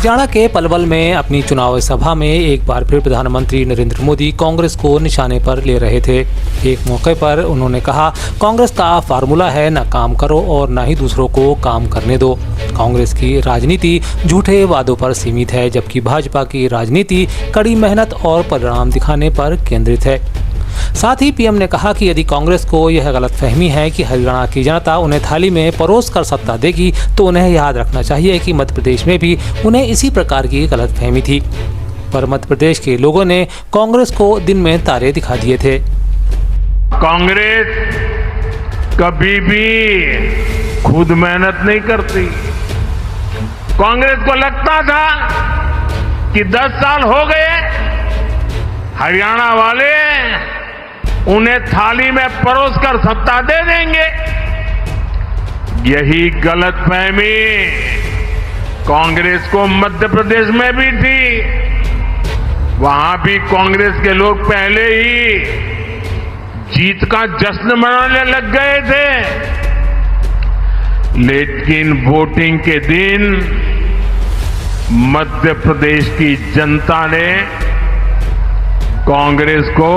हरियाणा के पलवल में अपनी चुनावी सभा में एक बार फिर प्रधानमंत्री नरेंद्र मोदी कांग्रेस को निशाने पर ले रहे थे। एक मौके पर उन्होंने कहा, कांग्रेस का फार्मूला है न काम करो और न ही दूसरों को काम करने दो। कांग्रेस की राजनीति झूठे वादों पर सीमित है, जबकि भाजपा की राजनीति कड़ी मेहनत और परिणाम दिखाने पर केंद्रित है। साथ ही पीएम ने कहा कि यदि कांग्रेस को यह गलतफहमी है कि हरियाणा की जनता उन्हें थाली में परोस कर सत्ता देगी, तो उन्हें याद रखना चाहिए कि मध्य प्रदेश में भी उन्हें इसी प्रकार की गलतफहमी थी। पर मध्य प्रदेश के लोगों ने कांग्रेस को दिन में तारे दिखा दिए थे। कांग्रेस कभी भी खुद मेहनत नहीं करती। कांग्रेस को लगता था कि 10 साल हो गए, हरियाणा वाले उन्हें थाली में परोसकर सत्ता दे देंगे। यही गलतफहमी कांग्रेस को मध्य प्रदेश में भी थी। वहां भी कांग्रेस के लोग पहले ही जीत का जश्न मनाने लग गए थे, लेकिन वोटिंग के दिन मध्य प्रदेश की जनता ने कांग्रेस को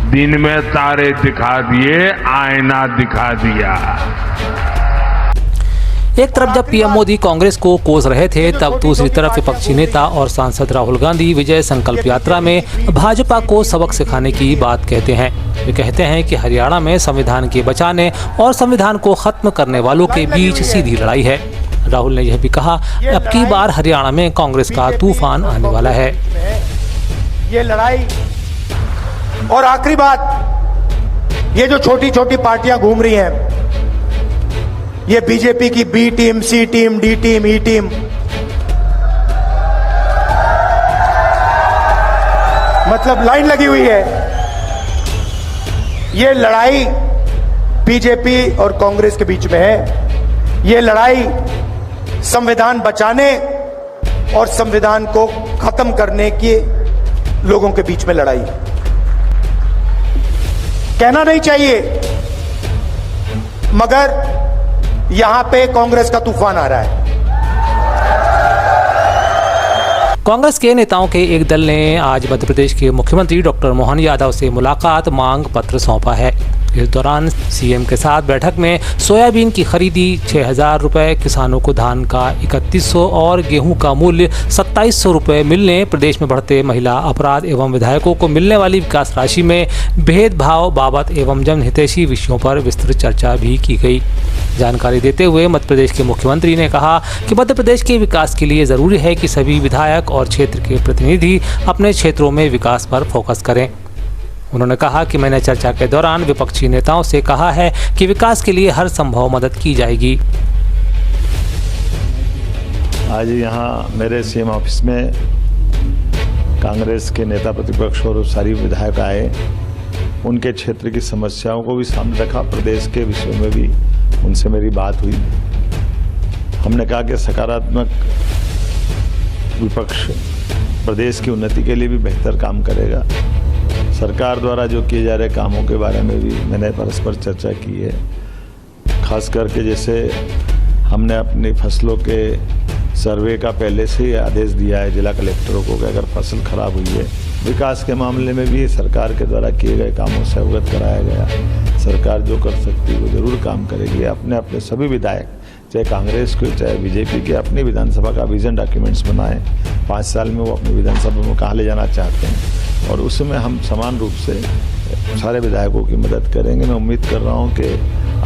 दिन में तारे दिखा दिए, आईना दिखा दिया। एक तरफ जब पीएम मोदी कांग्रेस को कोस रहे थे, तब दूसरी तरफ विपक्षी नेता और सांसद राहुल गांधी विजय संकल्प यात्रा में भाजपा को सबक सिखाने की बात कहते हैं। वे कहते हैं कि हरियाणा में संविधान के बचाने और संविधान को खत्म करने वालों के बीच सीधी लड़ाई है। राहुल ने यह भी कहा, अब की बार हरियाणा में कांग्रेस का तूफान आने वाला है। ये लड़ाई और आखिरी बात, ये जो छोटी छोटी पार्टियां घूम रही हैं, ये बीजेपी की बी टीम, सी टीम, डी टीम, ई टीम, मतलब लाइन लगी हुई है। ये लड़ाई बीजेपी और कांग्रेस के बीच में है। ये लड़ाई संविधान बचाने और संविधान को खत्म करने के लोगों के बीच में लड़ाई। कहना नहीं चाहिए, मगर यहां पे कांग्रेस का तूफान आ रहा है। कांग्रेस के नेताओं के एक दल ने आज मध्य प्रदेश के मुख्यमंत्री डॉक्टर मोहन यादव से मुलाकात मांग पत्र सौंपा है। इस दौरान सीएम के साथ बैठक में सोयाबीन की खरीदी 6,000 रुपये, किसानों को धान का 3100 और गेहूं का मूल्य 2700 रुपये मिलने, प्रदेश में बढ़ते महिला अपराध एवं विधायकों को मिलने वाली विकास राशि में भेदभाव बाबत एवं जनहितैषी विषयों पर विस्तृत चर्चा भी की गई। जानकारी देते हुए मध्य प्रदेश के मुख्यमंत्री ने कहा कि मध्य प्रदेश के विकास के लिए जरूरी है कि सभी विधायक और क्षेत्र के प्रतिनिधि अपने क्षेत्रों में विकास पर फोकस करें। उन्होंने कहा कि मैंने चर्चा के दौरान विपक्षी नेताओं से कहा है कि विकास के लिए हर संभव मदद की जाएगी। आज यहाँ मेरे सीएम ऑफिस में कांग्रेस के नेता प्रतिपक्ष और सारी विधायक आए, उनके क्षेत्र की समस्याओं को भी सामने रखा। प्रदेश के विषय में भी उनसे मेरी बात हुई। हमने कहा कि सकारात्मक विपक्ष प्रदेश की उन्नति के लिए भी बेहतर काम करेगा। सरकार द्वारा जो किए जा रहे कामों के बारे में भी मैंने परस्पर चर्चा की है। खास करके जैसे हमने अपनी फसलों के सर्वे का पहले से ही आदेश दिया है जिला कलेक्टरों को कि अगर फसल खराब हुई है, विकास के मामले में भी सरकार के द्वारा किए गए कामों से अवगत कराया गया। सरकार जो कर सकती है वो जरूर काम करेगी। अपने अपने सभी विधायक, चाहे कांग्रेस के चाहे बीजेपी के, अपनी विधानसभा का विजन डॉक्यूमेंट्स बनाएं। 5 साल में वो अपनी विधानसभा में कहाँ ले जाना चाहते हैं और उसमें हम समान रूप से सारे विधायकों की मदद करेंगे। मैं उम्मीद कर रहा हूँ कि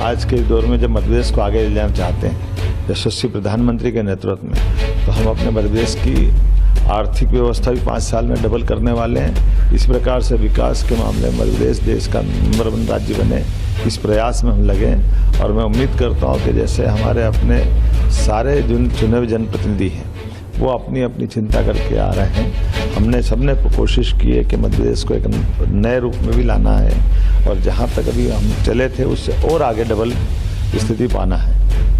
आज के दौर में जब मध्य प्रदेश को आगे ले जाना चाहते हैं यशस्वी प्रधानमंत्री के नेतृत्व में, तो हम अपने मध्य प्रदेश की आर्थिक व्यवस्था भी 5 साल में डबल करने वाले हैं। इस प्रकार से विकास के मामले में मध्य प्रदेश देश का नंबर 1 राज्य बने, इस प्रयास में हम लगे। और मैं उम्मीद करता हूँ कि जैसे हमारे अपने सारे चुने हुए जनप्रतिनिधि हैं वो अपनी अपनी चिंता करके आ रहे हैं, हमने सबने कोशिश की है कि मध्य प्रदेश को एक नए रूप में भी लाना है और जहाँ तक अभी हम चले थे उससे और आगे डबल स्थिति पाना है।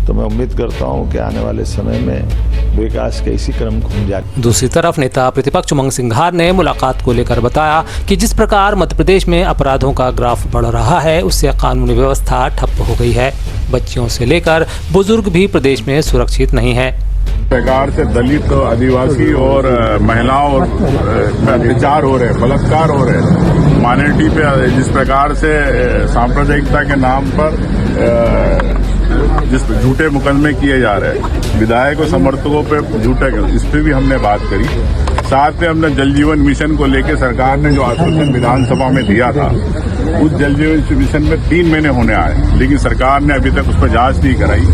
तो मैं उम्मीद करता हूं कि आने वाले समय में विकास के इसी क्रम को हम जारी। दूसरी तरफ नेता प्रतिपक्ष उमंग सिंघार ने मुलाकात को लेकर बताया कि जिस प्रकार मध्य प्रदेश में अपराधों का ग्राफ बढ़ रहा है, उससे कानूनी व्यवस्था ठप हो गई है। बच्चियों से लेकर बुजुर्ग भी प्रदेश में सुरक्षित नहीं है। प्रकार से दलित, आदिवासी और महिलाओं पर अत्याचार हो रहे, बलात्कार हो रहे, माइनॉरिटी पे जिस प्रकार से सांप्रदायिकता के नाम पर जिस झूठे मुकदमे किए जा रहे हैं, विधायक और समर्थकों पे झूठे, इस पे भी हमने बात करी। साथ में हमने जल जीवन मिशन को लेकर सरकार ने जो आश्वासन विधानसभा में दिया था, उस जल जीवन मिशन में 3 महीने होने आए, लेकिन सरकार ने अभी तक उस पर जांच नहीं कराई।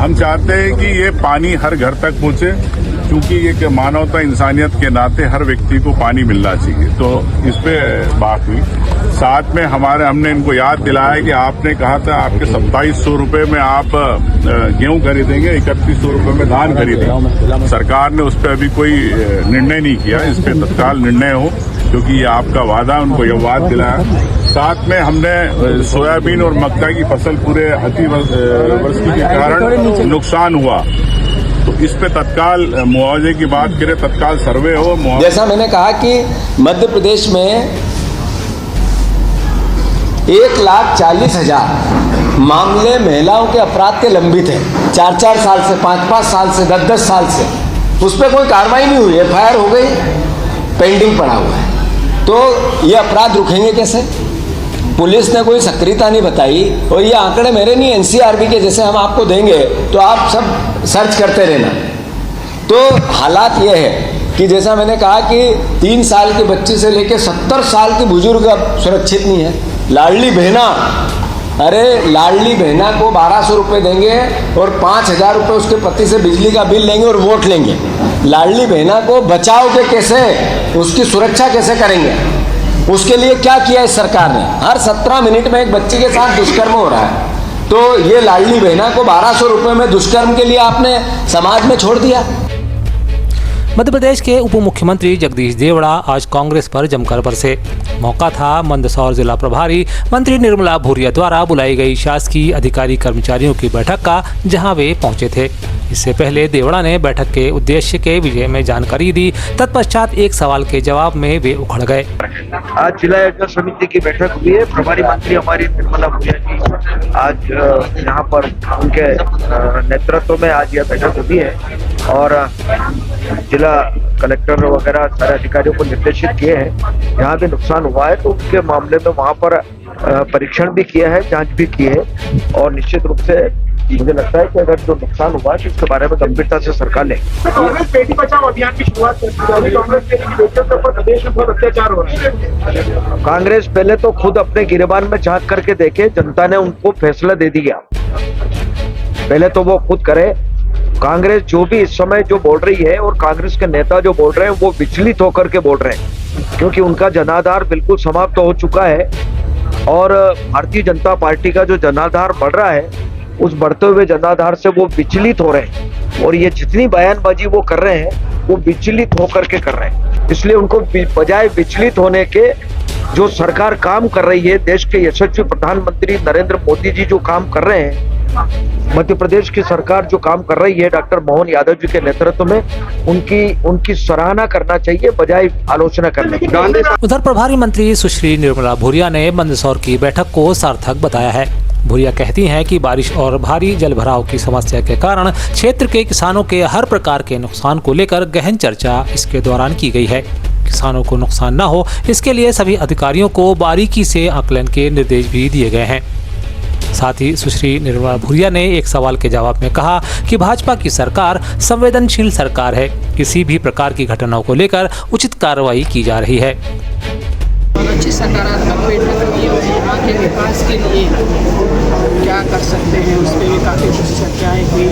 हम चाहते हैं कि ये पानी हर घर तक पहुंचे, क्योंकि ये मानवता, इंसानियत के नाते हर व्यक्ति को पानी मिलना चाहिए। तो इस पे बात हुई। साथ में हमने इनको याद दिलाया कि आपने कहा था आपके 2700 रुपये में आप गेहूं खरीदेंगे, 3100 रुपये में धान खरीदेंगे। सरकार ने उस पर अभी कोई निर्णय नहीं किया, इस पर तत्काल निर्णय हो, क्योंकि ये आपका वादा, उनको यह वाद दिलाया। साथ में हमने सोयाबीन और मक्का की फसल पूरे अतिवृष्टि के कारण नुकसान हुआ, तो इस पे तत्काल मुआवजे की बात करें, तत्काल सर्वे हो। जैसा मैंने कहा कि मध्य प्रदेश में 1,40,000 मामले महिलाओं के अपराध के लंबित हैं, 4-4 साल से, 5-5 साल से, 10-10 साल से। उस पर कोई कार्रवाई नहीं हुई, FIR हो गई, पेंडिंग पड़ा हुआ है। तो ये अपराध रुकेंगे कैसे? पुलिस ने कोई सक्रियता नहीं बताई, और ये आंकड़े मेरे नहीं, NCRB के जैसे हम आपको देंगे तो आप सब सर्च करते रहना। तो हालात ये है कि जैसा मैंने कहा कि 3 साल की बच्ची से लेकर 70 साल की बुजुर्ग अब सुरक्षित नहीं है। लाडली बहना, अरे लाडली बहना को 1200 रुपये देंगे और 5,000 रुपये उसके पति से बिजली का बिल लेंगे और वोट लेंगे। लाडली बहना को बचाओगे कैसे? उसकी सुरक्षा कैसे करेंगे? उसके लिए क्या किया इस सरकार ने? हर 17 मिनट में एक बच्ची के साथ दुष्कर्म हो रहा है। तो ये लाडली बहना को 1200 रुपये में दुष्कर्म के लिए आपने समाज में छोड़ दिया। मध्य प्रदेश के उप मुख्यमंत्री जगदीश देवड़ा आज कांग्रेस पर जमकर बरसे। मौका था मंदसौर जिला प्रभारी मंत्री निर्मला भूरिया द्वारा बुलाई गई शासकीय अधिकारी कर्मचारियों की बैठक का, जहां वे पहुंचे थे। इससे पहले देवड़ा ने बैठक के उद्देश्य के विषय में जानकारी दी। तत्पश्चात एक सवाल के जवाब में वे उखड़ गए। आज जिला योजना समिति की बैठक हुई है। प्रभारी मंत्री हमारी निर्मला भूरिया जी आज यहाँ पर उनके नेतृत्व में आज यह बैठक हुई है, और जिला कलेक्टर वगैरह सारे अधिकारियों को निर्देशित किए हैं। यहाँ भी नुकसान हुआ है तो उनके मामले में वहाँ पर परीक्षण भी किया है, जांच भी की है, और निश्चित रूप से मुझे लगता है कि अगर जो नुकसान हुआ है तो इसके बारे में गंभीरता से सरकार ले। कांग्रेस बेटी बचाओ अभियान की शुरुआत करती है। कांग्रेस के बेटियों के ऊपर प्रदेश में बहुत अत्याचार हो रहा है। कांग्रेस पहले तो खुद अपने गिरेबान में झांक करके देखे, जनता ने उनको फैसला दे दिया, पहले तो वो खुद करे। कांग्रेस जो भी इस समय जो बोल रही है और कांग्रेस के नेता जो बोल रहे हैं वो विचलित होकर के बोल रहे हैं, क्योंकि उनका जनाधार बिल्कुल समाप्त हो चुका है, और भारतीय जनता पार्टी का जो जनाधार बढ़ रहा है उस बढ़ते हुए जनाधार से वो विचलित हो रहे हैं, और ये जितनी बयानबाजी वो कर रहे हैं वो विचलित होकर के कर रहे हैं। इसलिए उनको बजाय विचलित होने के जो सरकार काम कर रही है, देश के यशस्वी प्रधानमंत्री नरेंद्र मोदी जी जो काम कर रहे हैं, मध्य प्रदेश की सरकार जो काम कर रही है डॉक्टर मोहन यादव जी के नेतृत्व में, उनकी सराहना करना चाहिए बजाय आलोचना करने की। उधर प्रभारी मंत्री सुश्री निर्मला भूरिया ने मंदसौर की बैठक को सार्थक बताया है। भूरिया कहती हैं कि बारिश और भारी जल भराव की समस्या के कारण क्षेत्र के किसानों के हर प्रकार के नुकसान को लेकर गहन चर्चा इसके दौरान की गई है। किसानों को नुकसान न हो, इसके लिए सभी अधिकारियों को बारीकी से आकलन के निर्देश भी दिए गए हैं। साथ ही सुश्री निर्मला भूरिया ने एक सवाल के जवाब में कहा कि भाजपा की सरकार संवेदनशील सरकार है, किसी भी प्रकार की घटनाओं को लेकर उचित कार्रवाई की जा रही है। अच्छी सकारात्मक बैठक हुई और यहाँ के विकास के लिए क्या कर सकते हैं उस पर भी काफ़ी कुछ चर्चाएँ हुई।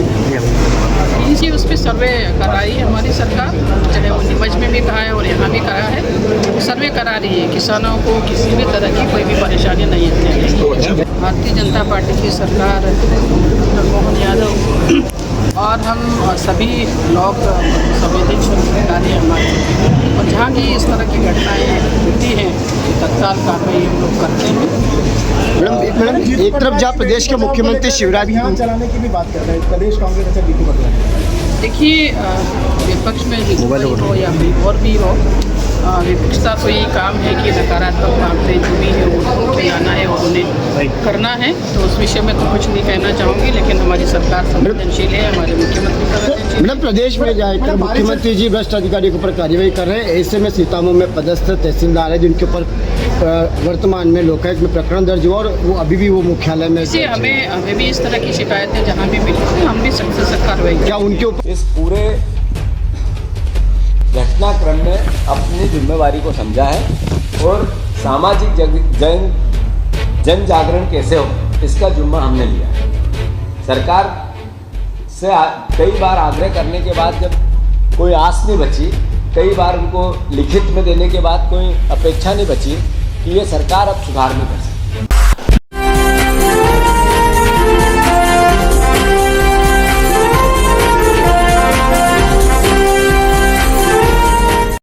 जी उस पर सर्वे कराई हमारी सरकार, चाहे वो नीमच में भी कहा है और यहाँ भी कहा है, वो सर्वे करा रही है। किसानों को किसी भी तरह की कोई भी परेशानी नहीं है। भारतीय जनता पार्टी की सरकार डॉक्टर मोहन यादव और हम सभी लोग संवेदनशील सरकारें हमारी, और जहाँ भी इस तरह की घटनाएँ होती हैं तत्काल कार्रवाई हम लोग करते हैं। मैडम एक तरफ जहाँ प्रदेश के मुख्यमंत्री शिवराज चलाने की भी बात कर रहे हैं प्रदेश कांग्रेस अध्यक्ष बीपी बघेल। देखिए विपक्ष में हिंदू हो या और भी हो, विपक्ष का तो यही काम है कि नकारात्मक बातें जो भी है वो फैलाना है और उन्हें करना है। तो उस विषय में तो कुछ नहीं कहना चाहूँगी, लेकिन हमारी सरकार संवेदनशील है, हमारे मुख्यमंत्री संवेदनशील। मैडम प्रदेश में जाकर मुख्यमंत्री जी भ्रष्ट अधिकारियों के ऊपर कार्रवाई कर रहे हैं। ऐसे में सीतामऊ में पदस्थ तहसीलदार है जिनके ऊपर वर्तमान में लोकायुक्त में प्रकरण दर्ज हुआ और वो अभी भी वो मुख्यालय में। इसे हमें भी इस तरह की शिकायतें जहाँ भी मिली थी हम भी सख्त से कार्रवाई क्या उनके ऊपर इस पूरे घटनाक्रम में अपनी जिम्मेवारी को समझा है और सामाजिक जन जागरण कैसे हो इसका जिम्मा हमने लिया है। सरकार से कई बार आग्रह करने के बाद जब कोई आस नहीं बची, कई बार उनको लिखित में देने के बाद कोई अपेक्षा नहीं बची कि ये सरकार अब सुधार नहीं कर सकती।